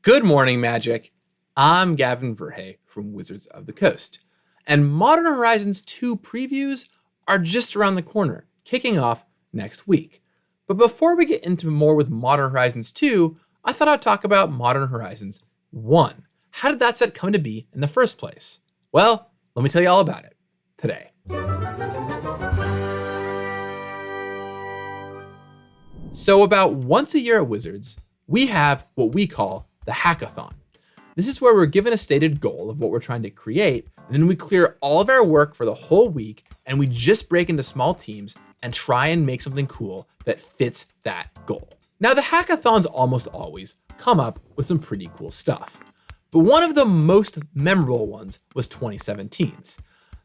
Good morning, Magic. I'm Gavin Verhey from Wizards of the Coast, and Modern Horizons 2 previews are just around the corner, kicking off next week. But before we get into more with Modern Horizons 2, I thought I'd talk about Modern Horizons 1. How did that set come to be in the first place? Well, let me tell you all about it today. So about once a year at Wizards, we have what we call the hackathon. This is where we're given a stated goal of what we're trying to create, and then we clear all of our work for the whole week, and we just break into small teams and try and make something cool that fits that goal. Now, the hackathons almost always come up with some pretty cool stuff, but one of the most memorable ones was 2017's.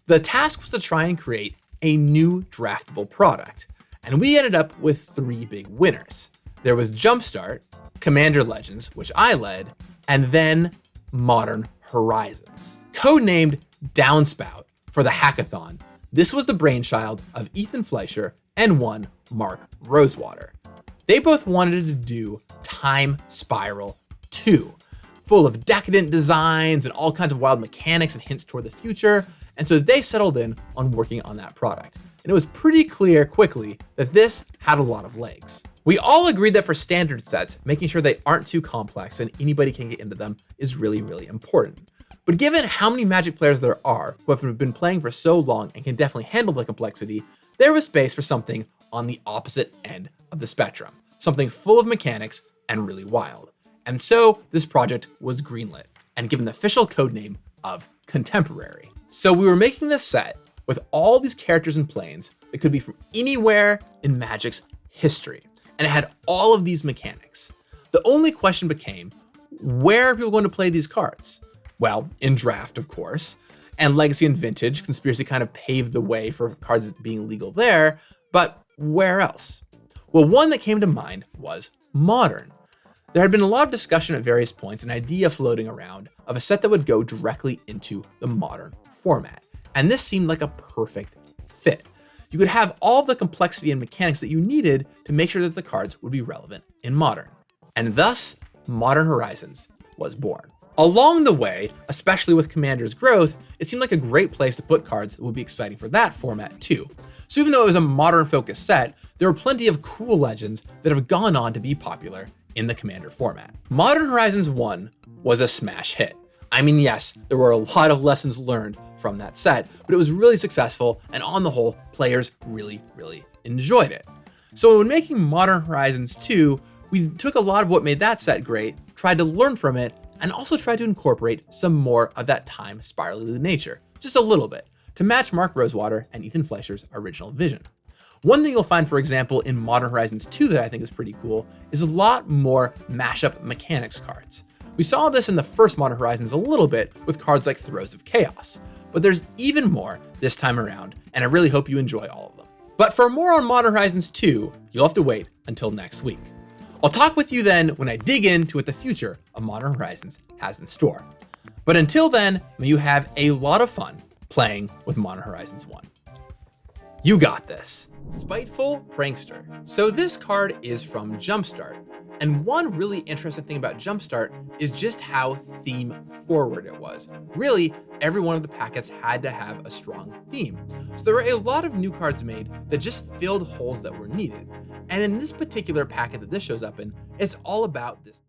The task was to try and create a new draftable product, and we ended up with 3 big winners. There was Jumpstart, Commander Legends, which I led, and then Modern Horizons. Codenamed Downspout for the hackathon, this was the brainchild of Ethan Fleischer and one Mark Rosewater. They both wanted to do Time Spiral 2, full of decadent designs and all kinds of wild mechanics and hints toward the future, and so they settled in on working on that product. And it was pretty clear quickly that this had a lot of legs. We all agreed that for standard sets, making sure they aren't too complex and anybody can get into them is really, really important. But given how many Magic players there are who have been playing for so long and can definitely handle the complexity, there was space for something on the opposite end of the spectrum, something full of mechanics and really wild. And so this project was greenlit and given the official codename of Contemporary. So we were making this set with all these characters and planes that could be from anywhere in Magic's history. And it had all of these mechanics. The only question became, where are people going to play these cards? Well, in Draft, of course, and Legacy and Vintage. Conspiracy kind of paved the way for cards being legal there, but where else? Well, one that came to mind was Modern. There had been a lot of discussion at various points, an idea floating around of a set that would go directly into the Modern format. And this seemed like a perfect fit. You could have all the complexity and mechanics that you needed to make sure that the cards would be relevant in Modern. And thus, Modern Horizons was born. Along the way, especially with Commander's growth, it seemed like a great place to put cards that would be exciting for that format too. So even though it was a Modern-focused set, there were plenty of cool legends that have gone on to be popular in the Commander format. Modern Horizons 1 was a smash hit. I mean, yes, there were a lot of lessons learned from that set, but it was really successful, and on the whole, players really, really enjoyed it. So when making Modern Horizons 2, we took a lot of what made that set great, tried to learn from it, and also tried to incorporate some more of that time spirally nature, just a little bit, to match Mark Rosewater and Ethan Fleischer's original vision. One thing you'll find, for example, in Modern Horizons 2 that I think is pretty cool is a lot more mashup mechanics cards. We saw this in the first Modern Horizons a little bit with cards like Throes of Chaos, but there's even more this time around, and I really hope you enjoy all of them. But for more on Modern Horizons 2, you'll have to wait until next week. I'll talk with you then when I dig into what the future of Modern Horizons has in store. But until then, may you have a lot of fun playing with Modern Horizons 1. You got this. Spiteful Prankster. So this card is from Jumpstart, and one really interesting thing about Jumpstart is just how theme forward it was. Really, every one of the packets had to have a strong theme. So there were a lot of new cards made that just filled holes that were needed. And in this particular packet that this shows up in, it's all about this